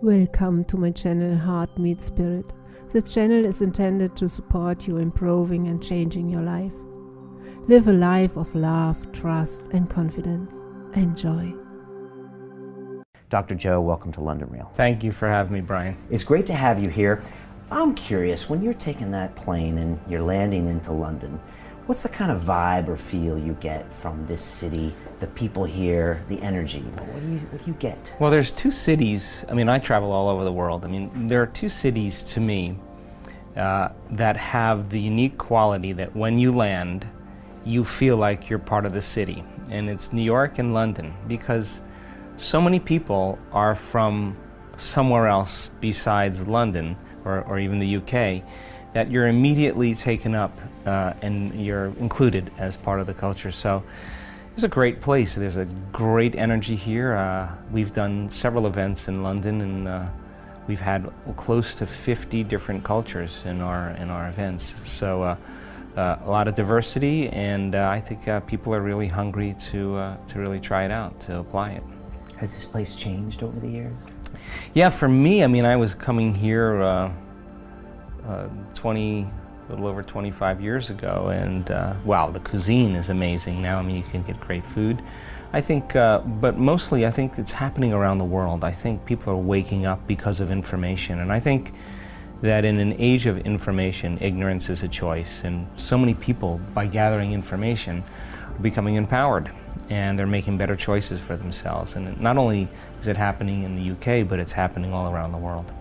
Welcome to my channel Heart Meets Spirit. This channel is intended to support you improving and changing your life. Live a life of love, trust and confidence. Enjoy. Dr. Joe, welcome to London Real. Thank you for having me, Brian. It's great to have you here. I'm curious, when you're taking that plane and you're landing into London, what's the kind of vibe or feel you get from this city, the people here, the energy? What do you get? Well, there's two cities. I mean, I travel all over the world. I mean, there are two cities to me that have the unique quality that when you land, you feel like you're part of the city. And it's New York and London, because so many people are from somewhere else besides London or even the UK, that you're immediately taken up and you're included as part of the culture. So it's a great place. There's a great energy here. We've done several events in London, and we've had close to 50 different cultures in our events. So a lot of diversity, and I think people are really hungry to really try it out, to apply it. Has this place changed over the years? Yeah, for me, I mean, I was coming here a little over 25 years ago, and wow, the cuisine is amazing now. I mean, you can get great food. I think, but mostly I think it's happening around the world. I think people are waking up because of information, and I think that in an age of information, ignorance is a choice, and so many people, by gathering information, are becoming empowered, and they're making better choices for themselves. And not only is it happening in the UK, but it's happening all around the world.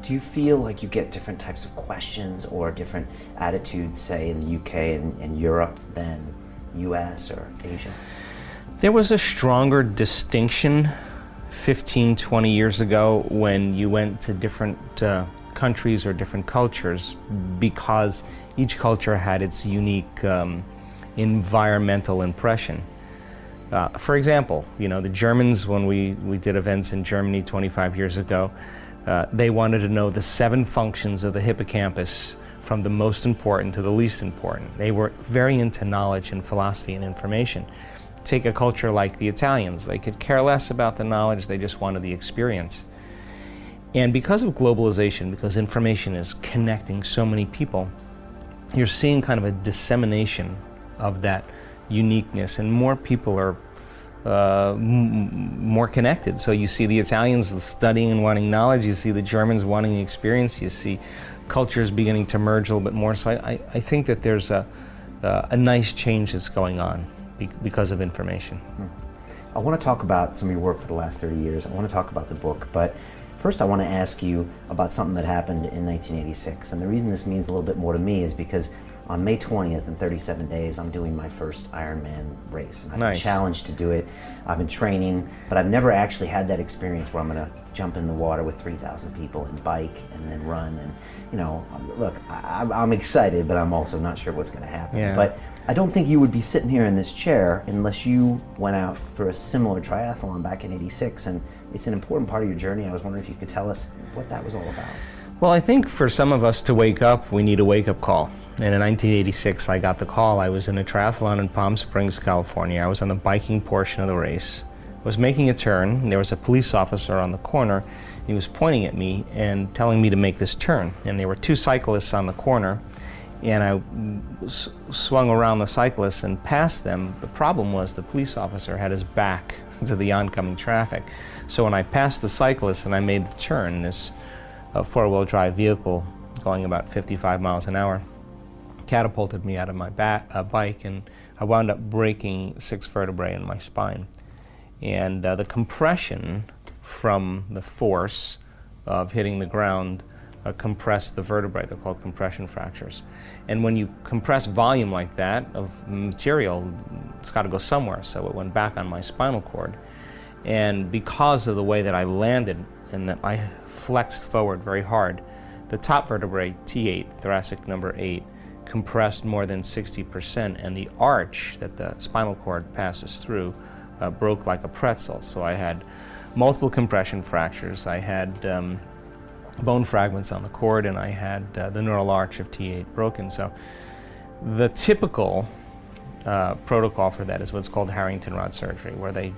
Do you feel like you get different types of questions or different attitudes, say, in the UK and Europe than US or Asia? There was a stronger distinction 15, 20 years ago when you went to different countries or different cultures, because each culture had its unique environmental impression. For example, you know, the Germans, when we did events in Germany 25 years ago, they wanted to know the 7 functions of the hippocampus, from the most important to the least important. They were very into knowledge and philosophy and information. Take a culture like the Italians. They could care less about the knowledge, they just wanted the experience. And because of globalization, because information is connecting so many people, you're seeing kind of a dissemination of that uniqueness, and more people are more connected. So you see the Italians studying and wanting knowledge, you see the Germans wanting the experience, you see cultures beginning to merge a little bit more. So I think that there's a nice change that's going on because of information. I want to talk about some of your work for the last 30 years. I want to talk about the book, but first I want to ask you about something that happened in 1986. And the reason this means a little bit more to me is because on May 20th, in 37 days, I'm doing my first Ironman race. And I've been challenged to do it. I've been training, but I've never actually had that experience where I'm going to jump in the water with 3,000 people and bike and then run. And, you know, look, I'm excited, but I'm also not sure what's going to happen. Yeah. But I don't think you would be sitting here in this chair unless you went out for a similar triathlon back in '86, and it's an important part of your journey. I was wondering if you could tell us what that was all about. Well, I think for some of us to wake up, we need a wake-up call. And in 1986, I got the call. I was in a triathlon in Palm Springs, California. I was on the biking portion of the race. I was making a turn, and there was a police officer on the corner. He was pointing at me and telling me to make this turn. And there were 2 cyclists on the corner, and I swung around the cyclists and passed them. The problem was the police officer had his back to the oncoming traffic. So when I passed the cyclists and I made the turn, this four-wheel drive vehicle going about 55 miles an hour catapulted me out of my bike, and I wound up breaking 6 vertebrae in my spine. And the compression from the force of hitting the ground compressed the vertebrae. They're called compression fractures. And when you compress volume like that of material, it's got to go somewhere. So it went back on my spinal cord. And because of the way that I landed and that I flexed forward very hard, the top vertebrae, T8, thoracic number 8, compressed more than 60%, and the arch that the spinal cord passes through broke like a pretzel. So I had multiple compression fractures. I had bone fragments on the cord, and I had the neural arch of T8 broken. So the typical protocol for that is what's called Harrington rod surgery, where they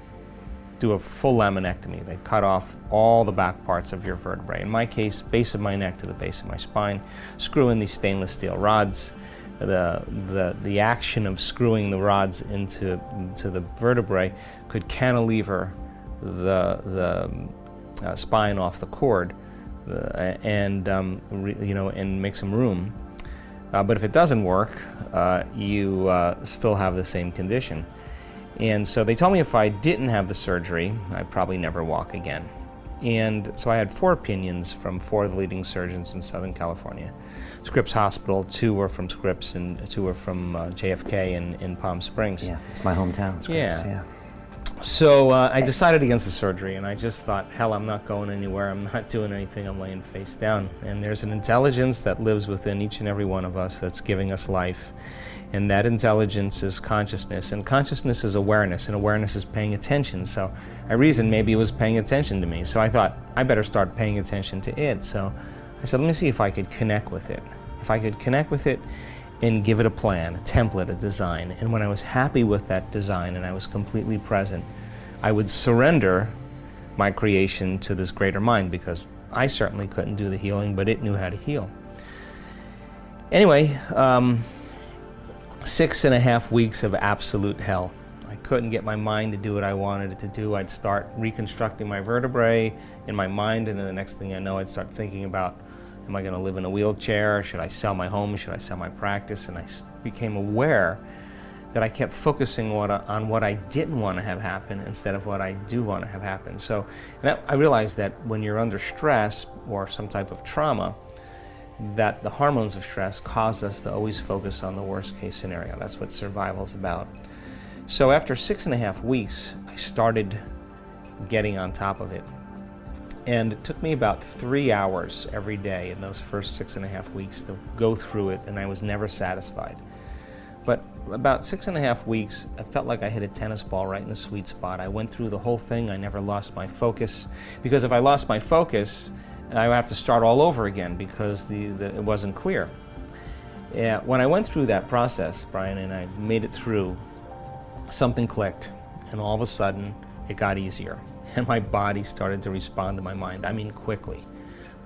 do a full laminectomy. They cut off all the back parts of your vertebrae. In my case, base of my neck to the base of my spine, screw in these stainless steel rods. The action of screwing the rods into the vertebrae could cantilever the spine off the cord and make some room. But if it doesn't work, you still have the same condition. And so they told me if I didn't have the surgery, I'd probably never walk again. And so I had 4 opinions from 4 of the leading surgeons in Southern California. Scripps Hospital, 2 were from Scripps and 2 were from JFK in Palm Springs. Yeah, it's my hometown, Scripps, yeah. So I decided against the surgery, and I just thought, hell, I'm not going anywhere, I'm not doing anything, I'm laying face down. And there's an intelligence that lives within each and every one of us that's giving us life. And that intelligence is consciousness, and consciousness is awareness, and awareness is paying attention. So I reasoned maybe it was paying attention to me. So I thought, I better start paying attention to it. So I said, let me see if I could connect with it. If I could connect with it and give it a plan, a template, a design. And when I was happy with that design and I was completely present, I would surrender my creation to this greater mind, because I certainly couldn't do the healing, but it knew how to heal. Anyway, 6.5 weeks of absolute hell. I couldn't get my mind to do what I wanted it to do. I'd start reconstructing my vertebrae in my mind, and then the next thing I know, I'd start thinking about, am I going to live in a wheelchair? Should I sell my home? Should I sell my practice? And I became aware that I kept focusing on what I didn't want to have happen instead of what I do want to have happen. So I realized that when you're under stress or some type of trauma, that the hormones of stress cause us to always focus on the worst case scenario. That's what survival's about. So after 6.5 weeks, I started getting on top of it. And it took me about 3 hours every day in those first 6.5 weeks to go through it, and I was never satisfied. But about 6.5 weeks, I felt like I hit a tennis ball right in the sweet spot. I went through the whole thing. I never lost my focus, because if I lost my focus, I would have to start all over again, because it wasn't clear. When I went through that process, Brian, and I made it through, something clicked, and all of a sudden it got easier. And my body started to respond to my mind. I mean, quickly.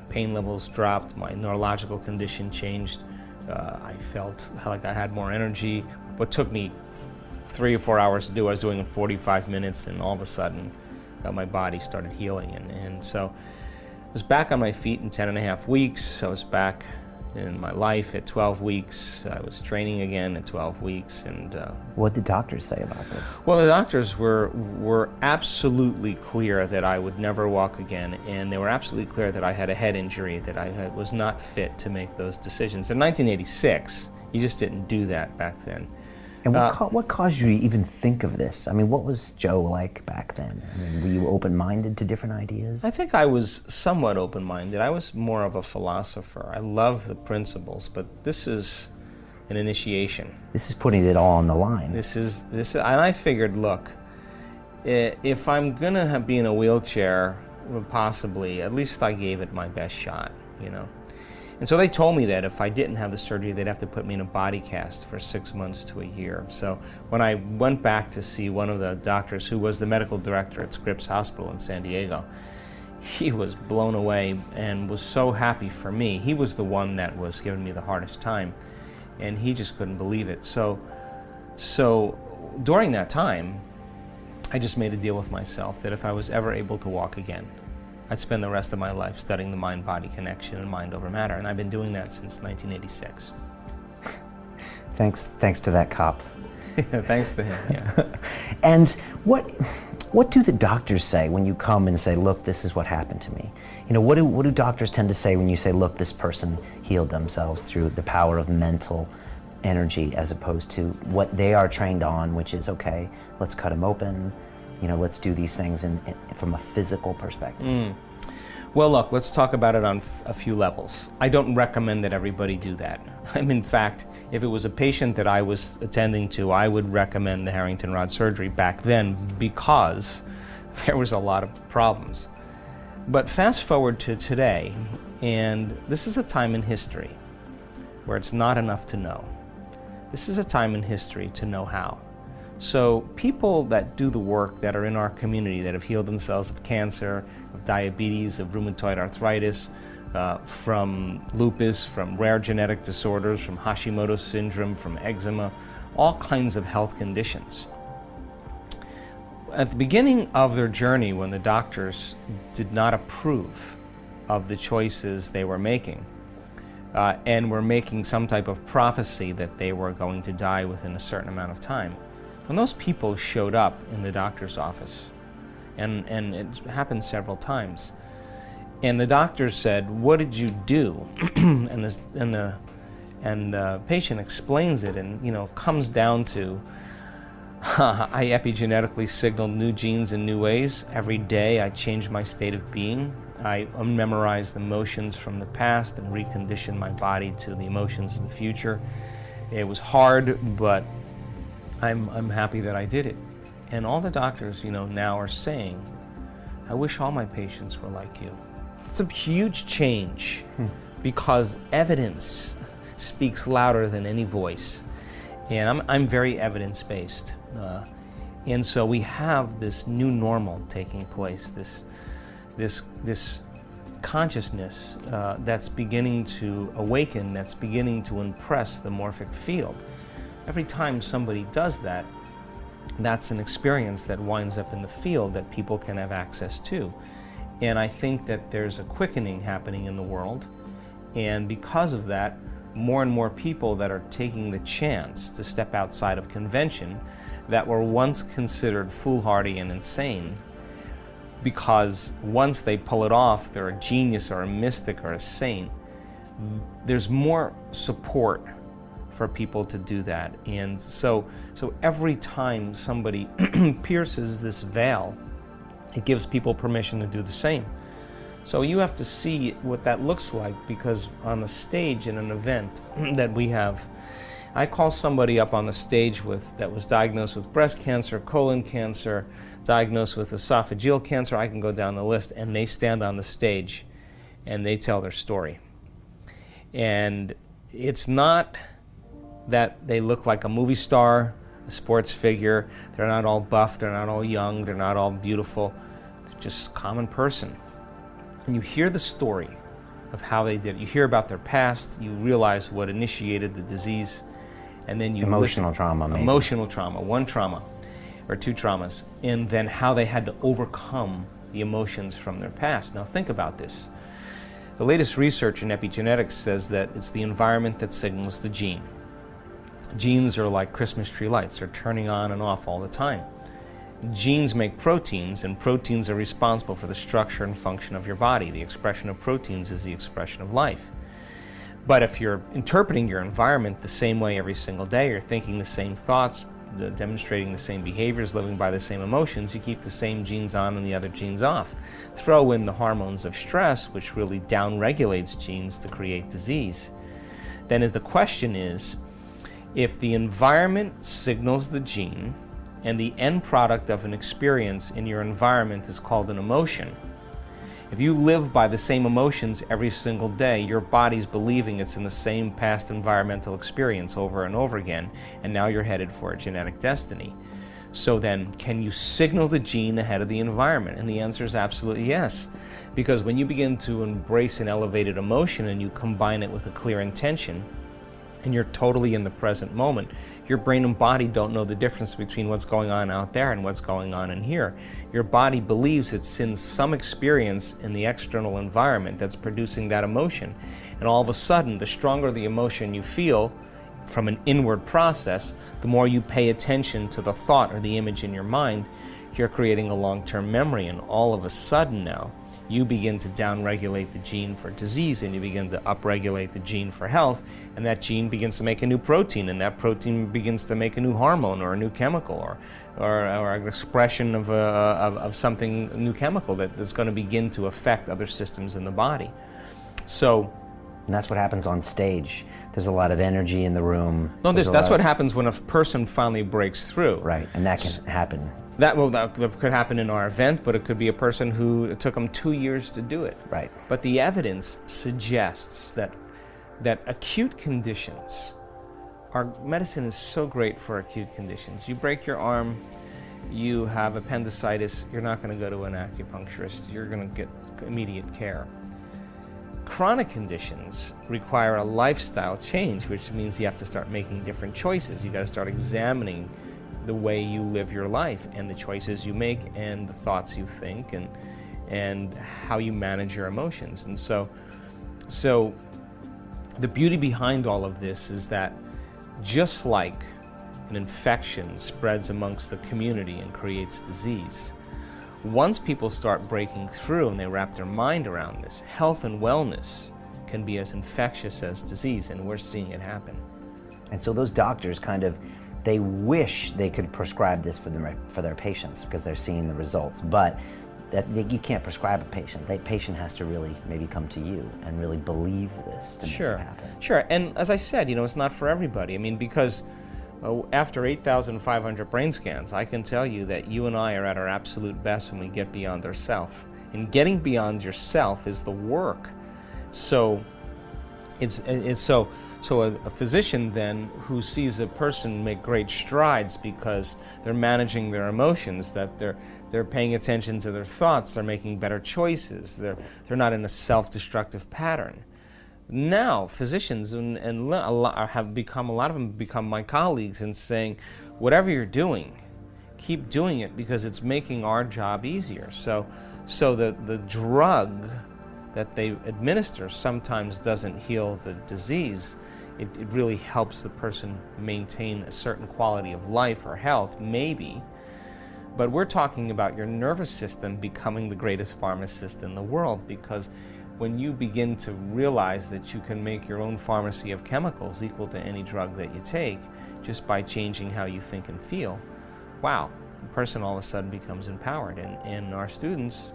Pain levels dropped, my neurological condition changed. I felt like I had more energy. What took me 3 or 4 hours to do, I was doing in 45 minutes, and all of a sudden my body started healing. And so I was back on my feet in 10.5 weeks. I was back in my life at 12 weeks. I was training again at 12 weeks. And what did doctors say about this? Well, the doctors were absolutely clear that I would never walk again, and they were absolutely clear that I had a head injury, that I was not fit to make those decisions. In 1986, you just didn't do that back then. And what caused you to even think of this? I mean, what was Joe like back then? I mean, were you open-minded to different ideas? I think I was somewhat open-minded. I was more of a philosopher. I love the principles, but this is an initiation. This is putting it all on the line. And I figured, look, if I'm gonna be in a wheelchair, possibly, at least I gave it my best shot, you know. And so they told me that if I didn't have the surgery, they'd have to put me in a body cast for 6 months to a year. So when I went back to see one of the doctors who was the medical director at Scripps Hospital in San Diego, he was blown away and was so happy for me. He was the one that was giving me the hardest time, and he just couldn't believe it. So during that time, I just made a deal with myself that if I was ever able to walk again, I'd spend the rest of my life studying the mind-body connection and mind over matter, and I've been doing that since 1986. Thanks to that cop. Thanks to him, yeah. And what do the doctors say when you come and say, look, this is what happened to me? You know, what do doctors tend to say when you say, look, this person healed themselves through the power of mental energy, as opposed to what they are trained on, which is, okay, let's cut them open, you know, let's do these things from a physical perspective? Well, look, let's talk about it on a few levels. I don't recommend that everybody do that. In fact, if it was a patient that I was attending to, I would recommend the Harrington rod surgery back then, because there was a lot of problems. But fast forward to today, and this is a time in history where it's not enough to know. This is a time in history to know how. So people that do the work that are in our community, that have healed themselves of cancer, of diabetes, of rheumatoid arthritis, from lupus, from rare genetic disorders, from Hashimoto's syndrome, from eczema, all kinds of health conditions. At the beginning of their journey, when the doctors did not approve of the choices they were making, and were making some type of prophecy that they were going to die within a certain amount of time, when those people showed up in the doctor's office, and it happened several times, and the doctor said, "What did you do?" and the patient explains it, and comes down to, I epigenetically signaled new genes in new ways. Every day I changed my state of being. I memorized emotions from the past and reconditioned my body to the emotions of the future. It was hard, but I'm happy that I did it. And all the doctors, now are saying, "I wish all my patients were like you." It's a huge change because evidence speaks louder than any voice. And I'm very evidence-based. And so we have this new normal taking place, this consciousness that's beginning to awaken, that's beginning to impress the morphic field. Every time somebody does that, that's an experience that winds up in the field that people can have access to. And I think that there's a quickening happening in the world, and because of that, more and more people that are taking the chance to step outside of convention that were once considered foolhardy and insane, because once they pull it off, they're a genius or a mystic or a saint. There's more support for people to do that. And so every time somebody pierces this veil, it gives people permission to do the same. So you have to see what that looks like, because on the stage in an event that we have, I call somebody up on the stage that was diagnosed with breast cancer, colon cancer, diagnosed with esophageal cancer. I can go down the list, and they stand on the stage and they tell their story. And it's not that they look like a movie star, a sports figure. They're not all buff, they're not all young, they're not all beautiful. They're just a common person. And you hear the story of how they did it. You hear about their past, you realize what initiated the disease, and then you Emotional trauma, maybe. Emotional trauma, one trauma, or two traumas, and then how they had to overcome the emotions from their past. Now think about this. The latest research in epigenetics says that it's the environment that signals the gene. Genes are like Christmas tree lights, they're turning on and off all the time. Genes make proteins, and proteins are responsible for the structure and function of your body. The expression of proteins is the expression of life. But if you're interpreting your environment the same way every single day, you're thinking the same thoughts, demonstrating the same behaviors, living by the same emotions, you keep the same genes on and the other genes off. Throw in the hormones of stress, which really downregulates genes to create disease. Then the question is, if the environment signals the gene, and the end product of an experience in your environment is called an emotion, if you live by the same emotions every single day, your body's believing it's in the same past environmental experience over and over again, and now you're headed for a genetic destiny. So then, can you signal the gene ahead of the environment? And the answer is absolutely yes. Because when you begin to embrace an elevated emotion and you combine it with a clear intention, and you're totally in the present moment, your brain and body don't know the difference between what's going on out there and what's going on in here. Your body believes it's in some experience in the external environment that's producing that emotion. And all of a sudden, the stronger the emotion you feel from an inward process, the more you pay attention to the thought or the image in your mind, you're creating a long-term memory. And all of a sudden now, you begin to downregulate the gene for disease, and you begin to upregulate the gene for health, and that gene begins to make a new protein, and that protein begins to make a new hormone or a new chemical or an expression of something, a new chemical that's going to begin to affect other systems in the body. So, and that's what happens on stage. There's a lot of energy in the room. No, that's what happens when a person finally breaks through. Right, and that can happen. That could happen in our event, but it could be a person who it took them 2 years to do it. Right. But the evidence suggests that acute conditions our medicine is so great for acute conditions. You break your arm, you have appendicitis, you're not going to go to an acupuncturist, you're going to get immediate care. Chronic conditions require a lifestyle change, which means you have to start making different choices. You got to start examining the way you live your life and the choices you make and the thoughts you think and how you manage your emotions. And so the beauty behind all of this is that just like an infection spreads amongst the community and creates disease, once people start breaking through and they wrap their mind around this, health and wellness can be as infectious as disease, and we're seeing it happen. And so those doctors they wish they could prescribe this for their patients because they're seeing the results, but you can't prescribe a patient. The patient has to really maybe come to you and really believe this to make it happen. Sure, and as I said, it's not for everybody. I mean, because after 8,500 brain scans, I can tell you that you and I are at our absolute best when we get beyond ourselves. And getting beyond yourself is the work. So a physician then who sees a person make great strides because they're managing their emotions, that they're paying attention to their thoughts, they're making better choices, they're not in a self-destructive pattern. Now, physicians a lot of them become my colleagues and saying, whatever you're doing, keep doing it because it's making our job easier. So the drug that they administer sometimes doesn't heal the disease. It really helps the person maintain a certain quality of life or health, maybe. But we're talking about your nervous system becoming the greatest pharmacist in the world, because when you begin to realize that you can make your own pharmacy of chemicals equal to any drug that you take just by changing how you think and feel, wow, the person all of a sudden becomes empowered, and our students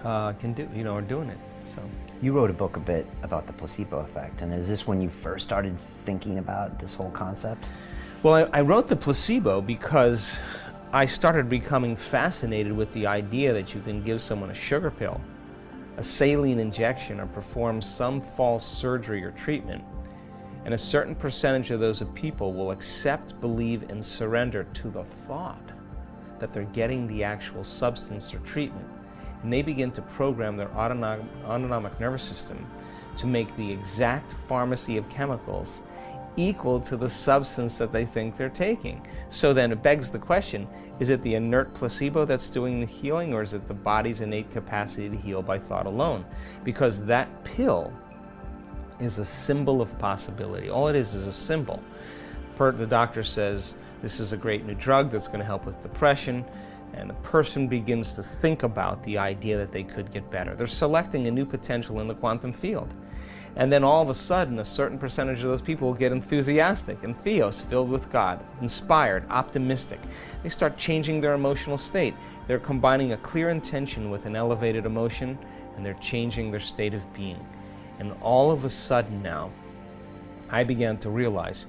are doing it. So you wrote a book a bit about the placebo effect, and is this when you first started thinking about this whole concept? Well, I wrote the placebo because I started becoming fascinated with the idea that you can give someone a sugar pill, a saline injection, or perform some false surgery or treatment, and a certain percentage of those people will accept, believe, and surrender to the thought that they're getting the actual substance or treatment, and they begin to program their autonomic nervous system to make the exact pharmacy of chemicals equal to the substance that they think they're taking. So then it begs the question, is it the inert placebo that's doing the healing, or is it the body's innate capacity to heal by thought alone? Because that pill is a symbol of possibility. All it is a symbol. The doctor says, this is a great new drug that's going to help with depression, and the person begins to think about the idea that they could get better. They're selecting a new potential in the quantum field. And then all of a sudden, a certain percentage of those people will get enthusiastic and theos, filled with God, inspired, optimistic. They start changing their emotional state. They're combining a clear intention with an elevated emotion, and they're changing their state of being. And all of a sudden now, I began to realize,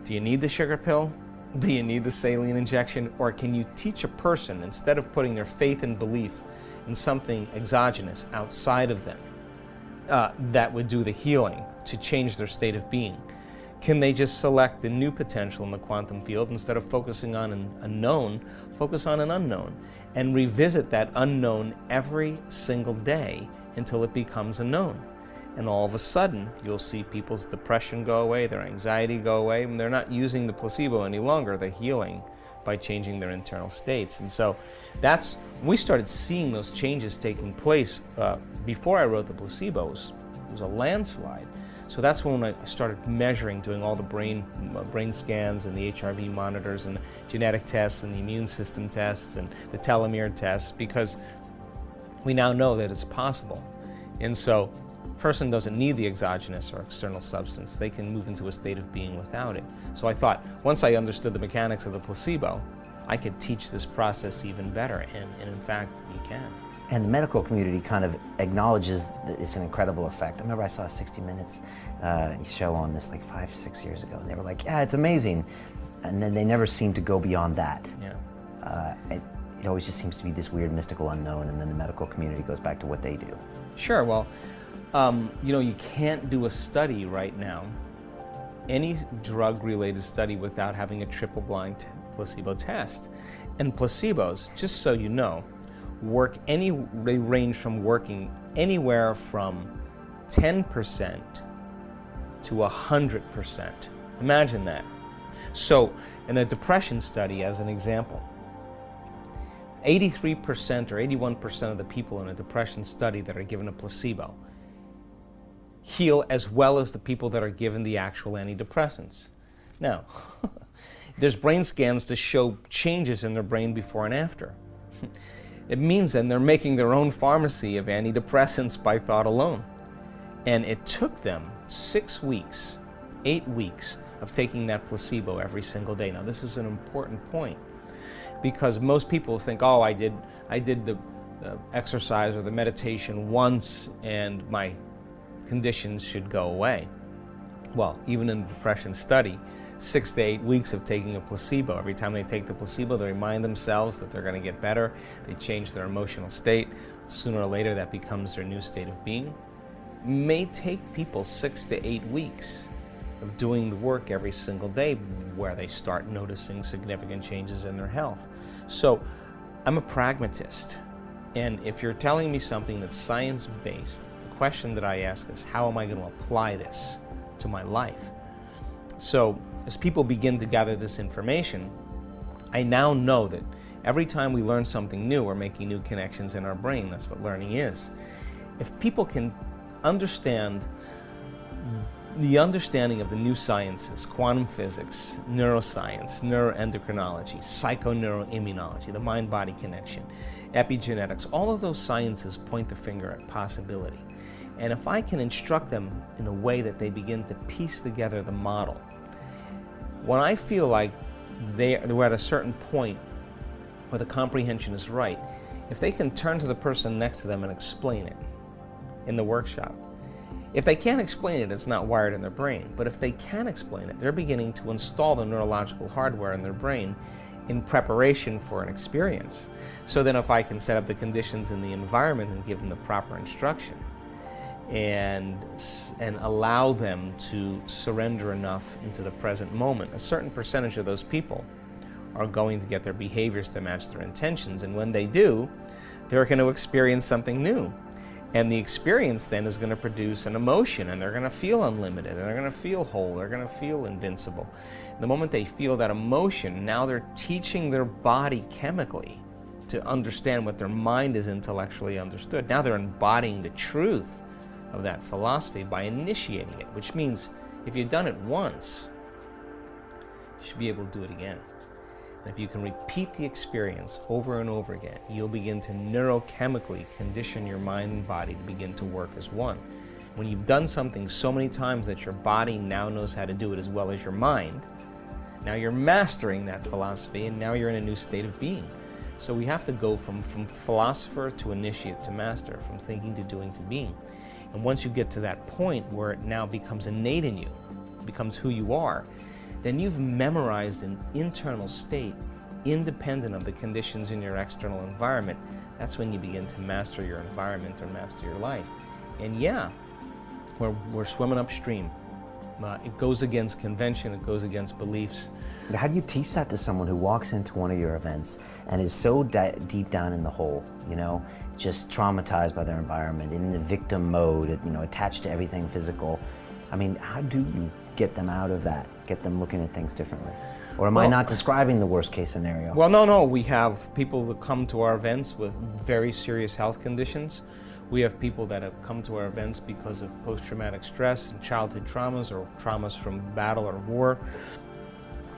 do you need the sugar pill? Do you need the saline injection? Or can you teach a person, instead of putting their faith and belief in something exogenous outside of them, that would do the healing, to change their state of being? Can they just select a new potential in the quantum field, instead of focusing on a known, focus on an unknown, and revisit that unknown every single day until it becomes a known? And all of a sudden, you'll see people's depression go away, their anxiety go away, and they're not using the placebo any longer. They're healing by changing their internal states. And so we started seeing those changes taking place. Before I wrote the placebo, it was a landslide. So that's when I started measuring, doing all the brain scans and the HRV monitors and the genetic tests and the immune system tests and the telomere tests, because we now know that it's possible. And so a person doesn't need the exogenous or external substance. They can move into a state of being without it. So I thought, once I understood the mechanics of the placebo, I could teach this process even better, and in fact, you can. And the medical community kind of acknowledges that it's an incredible effect. I remember I saw a 60 Minutes show on this like 5-6 years ago, and they were like, yeah, it's amazing. And then they never seem to go beyond that. Yeah. It always just seems to be this weird mystical unknown, and then the medical community goes back to what they do. Sure, well, you can't do a study right now any drug-related study without having a triple-blind placebo test. And placebos, just so you know, they range from working anywhere from 10% to 100%. Imagine that. So, in a depression study, as an example, 83% or 81% of the people in a depression study that are given a placebo heal as well as the people that are given the actual antidepressants. Now, there's brain scans to show changes in their brain before and after. It means then they're making their own pharmacy of antidepressants by thought alone. And it took them 6 weeks, 8 weeks of taking that placebo every single day. Now, this is an important point because most people think, oh, I did the exercise or the meditation once and my conditions should go away. Well, even in the depression study, 6 to 8 weeks of taking a placebo. Every time they take the placebo, they remind themselves that they're going to get better. They change their emotional state. Sooner or later, that becomes their new state of being. May take people 6 to 8 weeks of doing the work every single day where they start noticing significant changes in their health. So I'm a pragmatist. And if you're telling me something that's science-based, the question that I ask is, how am I going to apply this to my life? So as people begin to gather this information, I now know that every time we learn something new, we're making new connections in our brain. That's what learning is. If people can understand the understanding of the new sciences, quantum physics, neuroscience, neuroendocrinology, psychoneuroimmunology, the mind-body connection, epigenetics, all of those sciences point the finger at possibility. And if I can instruct them in a way that they begin to piece together the model, when I feel like we're at a certain point where the comprehension is right, if they can turn to the person next to them and explain it in the workshop. If they can't explain it, it's not wired in their brain. But if they can explain it, they're beginning to install the neurological hardware in their brain in preparation for an experience. So then if I can set up the conditions in the environment and give them the proper instruction and allow them to surrender enough into the present moment, a certain percentage of those people are going to get their behaviors to match their intentions. And when they do, they're going to experience something new. And the experience then is going to produce an emotion, and they're going to feel unlimited, and they're going to feel whole, they're going to feel invincible. The moment they feel that emotion, now they're teaching their body chemically to understand what their mind is intellectually understood. Now they're embodying the truth of that philosophy by initiating it, which means if you've done it once, you should be able to do it again. And if you can repeat the experience over and over again, you'll begin to neurochemically condition your mind and body to begin to work as one. When you've done something so many times that your body now knows how to do it as well as your mind, now you're mastering that philosophy, and now you're in a new state of being. So we have to go from philosopher to initiate to master, from thinking to doing to being. And once you get to that point where it now becomes innate in you, becomes who you are, then you've memorized an internal state independent of the conditions in your external environment. That's when you begin to master your environment or master your life. And yeah, we're swimming upstream. It goes against convention, it goes against beliefs. How do you teach that to someone who walks into one of your events and is so deep down in the hole, you know, just traumatized by their environment, in the victim mode, you know, attached to everything physical? I mean, how do you get them out of that, get them looking at things differently? Or am I not describing the worst case scenario? Well, no. We have people that come to our events with very serious health conditions. We have people that have come to our events because of post-traumatic stress and childhood traumas or traumas from battle or war.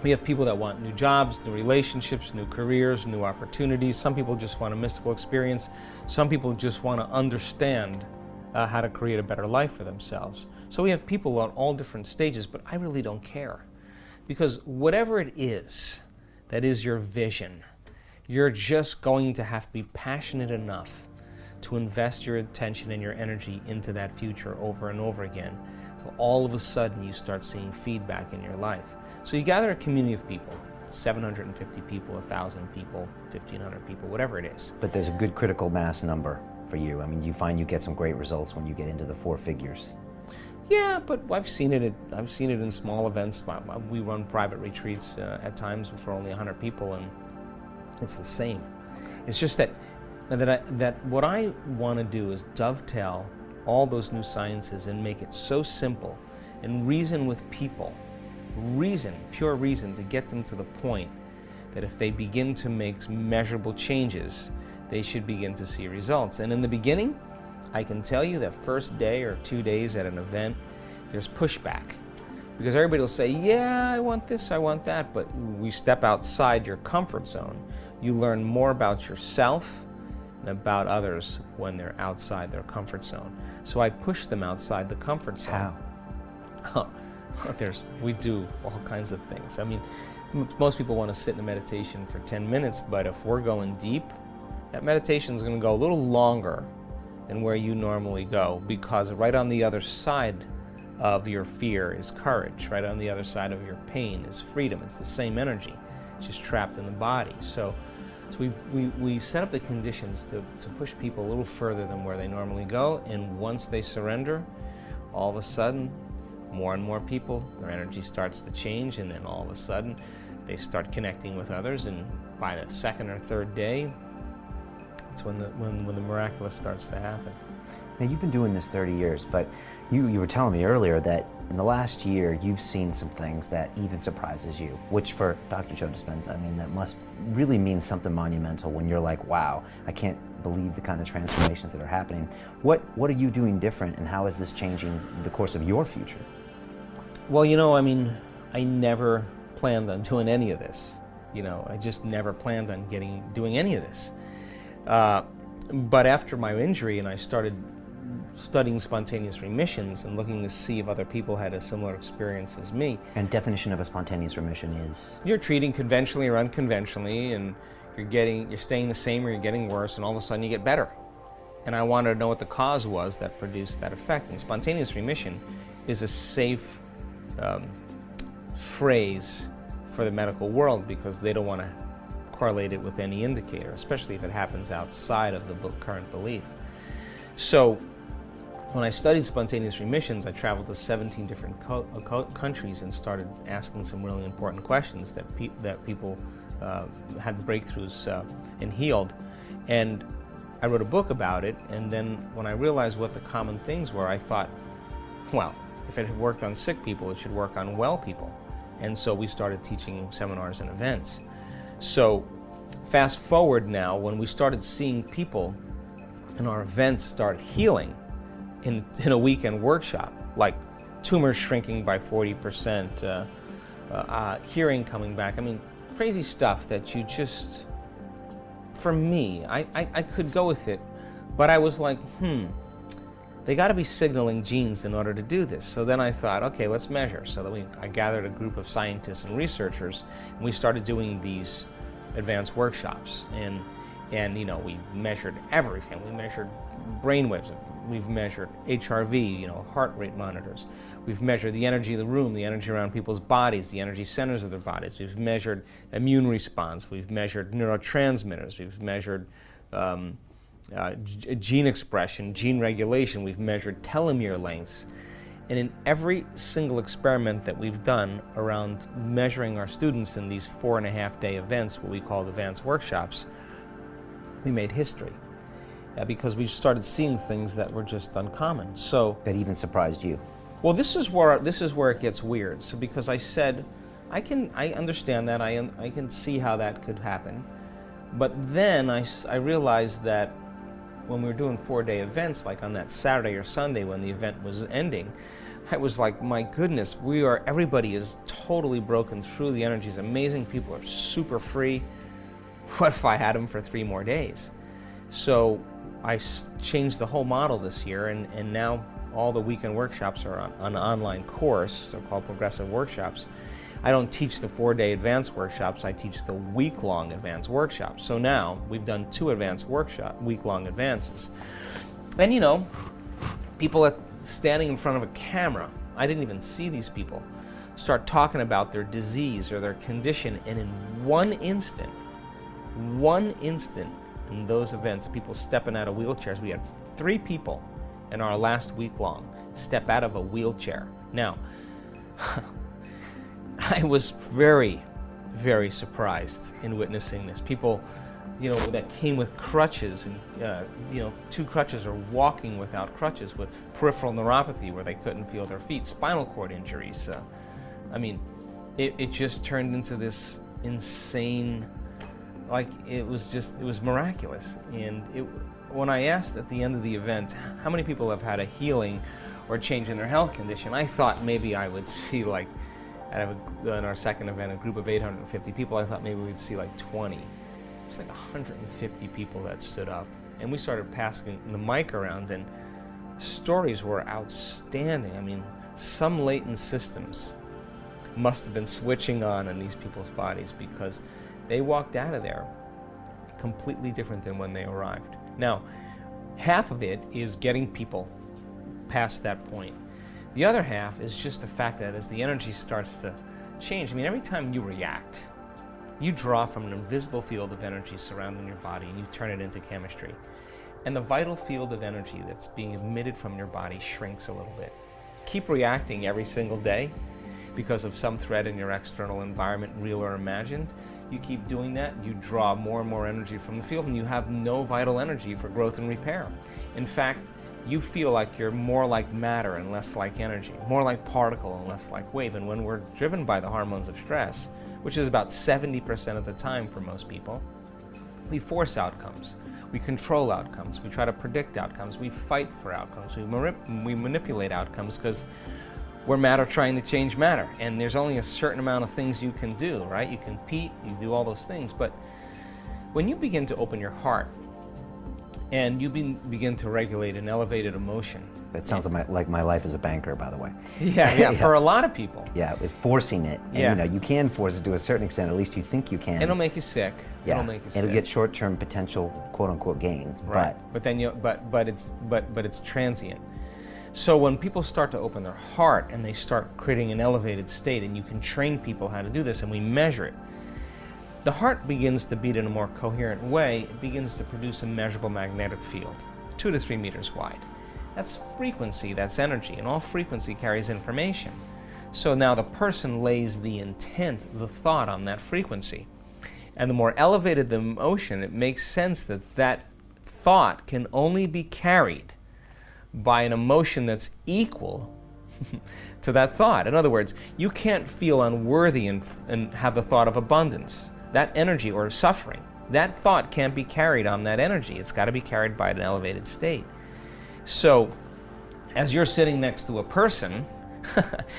We have people that want new jobs, new relationships, new careers, new opportunities. Some people just want a mystical experience. Some people just want to understand how to create a better life for themselves. So we have people on all different stages, but I really don't care. Because whatever it is that is your vision, you're just going to have to be passionate enough to invest your attention and your energy into that future over and over again. So all of a sudden you start seeing feedback in your life. So you gather a community of people, 750 people, 1,000 people, 1,500 people, whatever it is. But there's a good critical mass number for you. I mean, you find you get some great results when you get into the 4 figures. Yeah, but I've seen it in small events. We run private retreats at times for only 100 people, and it's the same. It's just that what I want to do is dovetail all those new sciences and make it so simple and reason with people, pure reason, to get them to the point that if they begin to make measurable changes, they should begin to see results. And in the beginning, I can tell you that first day or 2 days at an event, there's pushback. Because everybody will say, yeah, I want this, I want that, but we step outside your comfort zone. You learn more about yourself and about others when they're outside their comfort zone. So I push them outside the comfort zone. How? We do all kinds of things. I mean, most people want to sit in a meditation for 10 minutes, but if we're going deep, that meditation is going to go a little longer than where you normally go, because right on the other side of your fear is courage. Right on the other side of your pain is freedom. It's the same energy, it's just trapped in the body. So we set up the conditions to push people a little further than where they normally go, and once they surrender, all of a sudden, more and more people, their energy starts to change, and then all of a sudden, they start connecting with others, and by the second or third day, it's when the miraculous starts to happen. Now, you've been doing this 30 years, but you were telling me earlier that in the last year, you've seen some things that even surprises you, which for Dr. Joe Dispenza, I mean, that must really mean something monumental when you're like, wow, I can't believe the kind of transformations that are happening. What are you doing different, and how is this changing the course of your future? Well, I mean, I never planned on doing any of this. I just never planned on doing any of this. But after my injury, and I started studying spontaneous remissions and looking to see if other people had a similar experience as me. And definition of a spontaneous remission is? You're treating conventionally or unconventionally, and you're staying the same or you're getting worse, and all of a sudden you get better. And I wanted to know what the cause was that produced that effect. And spontaneous remission is a safe phrase for the medical world, because they don't want to correlate it with any indicator, especially if it happens outside of the current belief. So when I studied spontaneous remissions, I traveled to 17 different countries and started asking some really important questions that people had breakthroughs and healed. And I wrote a book about it, and then when I realized what the common things were, I thought, well, if it had worked on sick people, it should work on well people. And so we started teaching seminars and events. So fast forward now, when we started seeing people in our events start healing in a weekend workshop, like tumors shrinking by 40%, hearing coming back. I mean, crazy stuff that you just, for me, I could go with it, but I was like, they got to be signaling genes in order to do this. So then I thought, okay, let's measure. So I gathered a group of scientists and researchers, and we started doing these advanced workshops. And we measured everything. We measured brainwaves. We've measured HRV, heart rate monitors. We've measured the energy of the room, the energy around people's bodies, the energy centers of their bodies. We've measured immune response. We've measured neurotransmitters. We've measured gene expression, gene regulation. We've measured telomere lengths. And in every single experiment that we've done around measuring our students in these 4.5-day events, what we call advanced workshops, we made history. Because we started seeing things that were just uncommon. So that even surprised you? Well, this is where it gets weird. So because I said, I understand that, I can see how that could happen. But then I realized that when we were doing 4-day events, like on that Saturday or Sunday when the event was ending, I was like, my goodness, everybody is totally broken through. The energy is amazing. People are super free. What if I had them for 3 more days? So I changed the whole model this year, and now all the weekend workshops are on an online course. They're called progressive workshops. I don't teach the 4-day advanced workshops, I teach the week-long advanced workshops. So now we've done 2 advanced week-long advances. And people are standing in front of a camera. I didn't even see these people. Start talking about their disease or their condition, and in one instant in those events, people stepping out of wheelchairs. We had 3 people in our last week long step out of a wheelchair. Now, I was very, very surprised in witnessing this. People, that came with crutches and, 2 crutches, or walking without crutches, with peripheral neuropathy where they couldn't feel their feet, spinal cord injuries. It just turned into this insane, it was miraculous. And when I asked at the end of the event, how many people have had a healing or change in their health condition, I thought maybe I would see, in our second event, a group of 850 people, I thought maybe we'd see 20. It was 150 people that stood up. And we started passing the mic around, and stories were outstanding. Some latent systems must have been switching on in these people's bodies, because they walked out of there completely different than when they arrived. Now, half of it is getting people past that point. The other half is just the fact that as the energy starts to change, every time you react, you draw from an invisible field of energy surrounding your body, and you turn it into chemistry. And the vital field of energy that's being emitted from your body shrinks a little bit. Keep reacting every single day because of some threat in your external environment, real or imagined. You keep doing that, you draw more and more energy from the field, and you have no vital energy for growth and repair. In fact, you feel like you're more like matter and less like energy, more like particle and less like wave. And when we're driven by the hormones of stress, which is about 70% of the time for most people, we force outcomes, we control outcomes, we try to predict outcomes, we fight for outcomes, we manipulate outcomes, because we're matter trying to change matter. And there's only a certain amount of things you can do, right? You compete, you do all those things. But when you begin to open your heart and you begin to regulate an elevated emotion. That sounds like my life as a banker, by the way. Yeah, for a lot of people. Yeah, it's forcing it. And, you can force it to a certain extent, at least you think you can. It'll make you sick. Yeah. It'll make you sick. It'll get short-term potential, quote-unquote, gains. Right. But then it's transient. So when people start to open their heart and they start creating an elevated state, and you can train people how to do this, and we measure it, the heart begins to beat in a more coherent way. It begins to produce a measurable magnetic field, 2 to 3 meters wide. That's frequency, that's energy, and all frequency carries information. So now the person lays the intent, the thought on that frequency. And the more elevated the emotion, it makes sense that that thought can only be carried by an emotion that's equal to that thought. In other words, you can't feel unworthy and have the thought of abundance. That energy, or suffering, that thought can't be carried on that energy. It's got to be carried by an elevated state. So, as you're sitting next to a person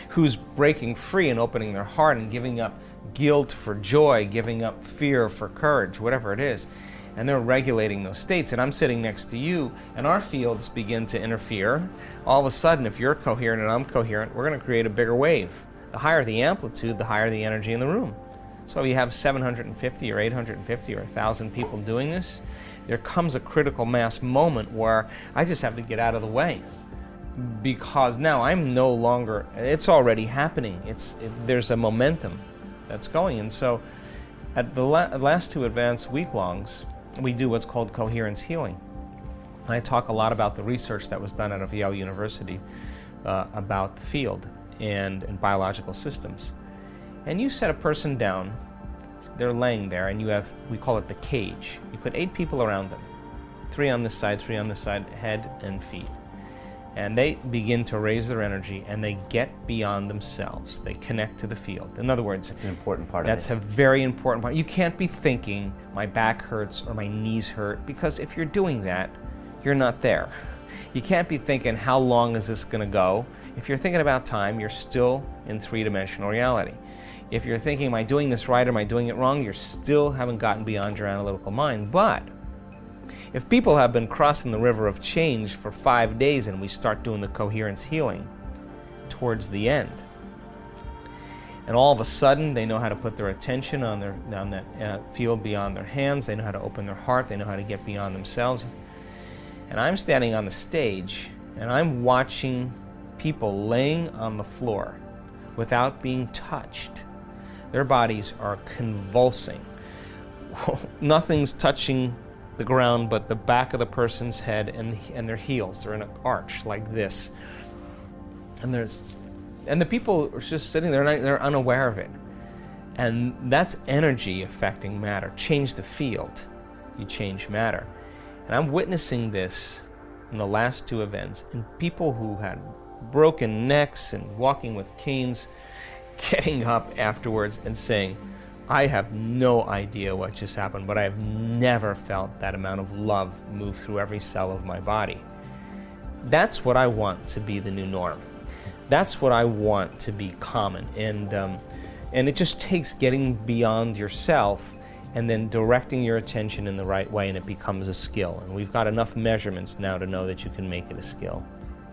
who's breaking free and opening their heart and giving up guilt for joy, giving up fear for courage, whatever it is, and they're regulating those states, and I'm sitting next to you, and our fields begin to interfere, all of a sudden, if you're coherent and I'm coherent, we're going to create a bigger wave. The higher the amplitude, the higher the energy in the room. So if you have 750 or 850 or 1,000 people doing this, there comes a critical mass moment where I just have to get out of the way, because now I'm no longer, it's already happening. There's a momentum that's going. And so at the last 2 advanced week-longs, we do what's called coherence healing. And I talk a lot about the research that was done out of Yale University about the field and biological systems. And you set a person down, they're laying there, and you have, we call it the cage. You put 8 people around them, 3 on this side, 3 on this side, head and feet. And they begin to raise their energy, and they get beyond themselves. They connect to the field. In other words, that's an important part of it. That's a very important part. You can't be thinking, my back hurts or my knees hurt, because if you're doing that, you're not there. You can't be thinking, how long is this going to go? If you're thinking about time, you're still in 3-dimensional reality. If you're thinking, am I doing this right or am I doing it wrong, you still haven't gotten beyond your analytical mind. But if people have been crossing the river of change for 5 days and we start doing the coherence healing towards the end, and all of a sudden they know how to put their attention on that field beyond their hands, they know how to open their heart, they know how to get beyond themselves. And I'm standing on the stage and I'm watching people laying on the floor without being touched. Their bodies are convulsing. Nothing's touching the ground but the back of the person's head and their heels. They're in an arch like this. And the people are just sitting there, and they're unaware of it. And that's energy affecting matter. Change the field, you change matter. And I'm witnessing this in the last two events, and people who had broken necks and walking with canes, getting up afterwards and saying, I have no idea what just happened, but I have never felt that amount of love move through every cell of my body. That's what I want to be the new norm. That's what I want to be common. And it just takes getting beyond yourself and then directing your attention in the right way, and it becomes a skill. And we've got enough measurements now to know that you can make it a skill.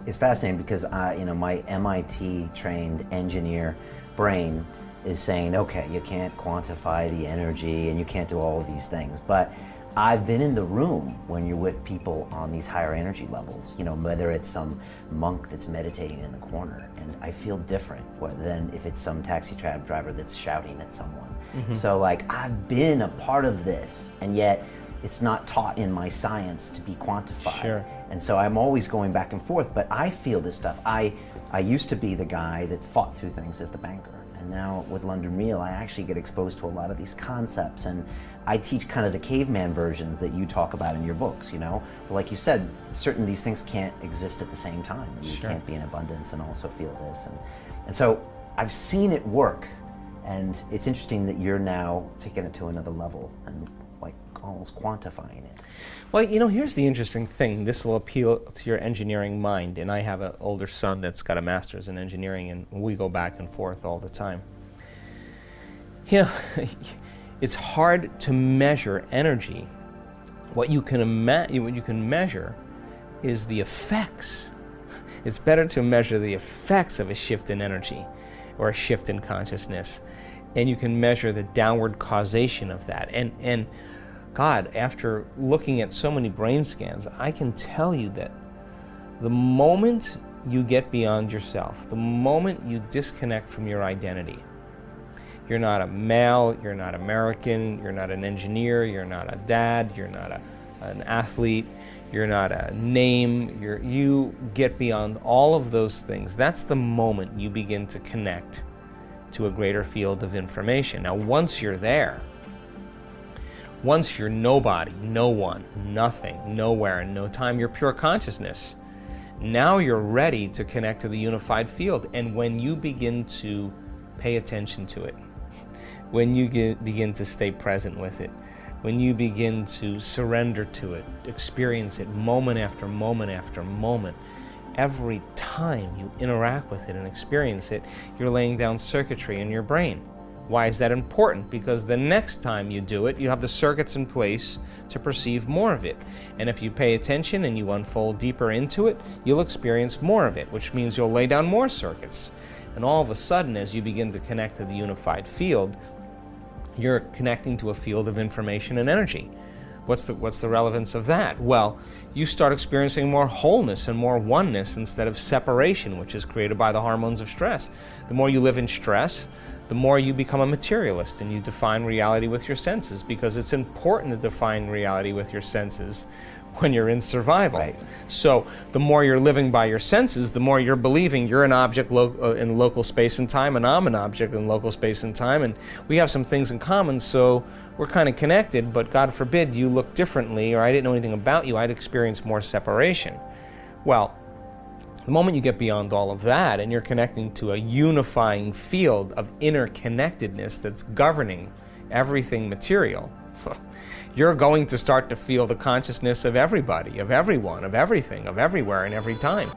It's fascinating because my MIT-trained engineer brain is saying, okay, you can't quantify the energy and you can't do all of these things. But I've been in the room when you're with people on these higher energy levels, whether it's some monk that's meditating in the corner, and I feel different than if it's some taxi cab driver that's shouting at someone. Mm-hmm. So I've been a part of this, and yet it's not taught in my science to be quantified. Sure. And so I'm always going back and forth, but I feel this stuff. I used to be the guy that fought through things as the banker. And now with London Real, I actually get exposed to a lot of these concepts, and I teach kind of the caveman versions that you talk about in your books, But like you said, certain these things can't exist at the same time. You Sure. can't be in abundance and also feel this. And so I've seen it work, and it's interesting that you're now taking it to another level and almost quantifying it. Well, here's the interesting thing. This will appeal to your engineering mind, and I have an older son that's got a master's in engineering, and we go back and forth all the time. It's hard to measure energy. What you can measure is the effects. It's better to measure the effects of a shift in energy or a shift in consciousness, and you can measure the downward causation of that. And God, after looking at so many brain scans, I can tell you that the moment you get beyond yourself, the moment you disconnect from your identity, you're not a male, you're not American, you're not an engineer, you're not a dad, you're not an athlete, you're not a name, you get beyond all of those things. That's the moment you begin to connect to a greater field of information. Now, once you're there, once you're nobody, no one, nothing, nowhere, and no time, you're pure consciousness. Now you're ready to connect to the unified field. And when you begin to pay attention to it, when you begin to stay present with it, when you begin to surrender to it, experience it moment after moment after moment, every time you interact with it and experience it, you're laying down circuitry in your brain. Why is that important? Because the next time you do it, you have the circuits in place to perceive more of it. And if you pay attention and you unfold deeper into it, you'll experience more of it, which means you'll lay down more circuits. And all of a sudden, as you begin to connect to the unified field, you're connecting to a field of information and energy. What's the relevance of that? Well, you start experiencing more wholeness and more oneness instead of separation, which is created by the hormones of stress. The more you live in stress, the more you become a materialist and you define reality with your senses, because it's important to define reality with your senses when you're in survival. Right. So the more you're living by your senses, the more you're believing you're an object in local space and time, and I'm an object in local space and time, and we have some things in common, so we're kind of connected, but God forbid you look differently, or I didn't know anything about you, I'd experience more separation. Well, the moment you get beyond all of that and you're connecting to a unifying field of interconnectedness that's governing everything material, you're going to start to feel the consciousness of everybody, of everyone, of everything, of everywhere, and every time.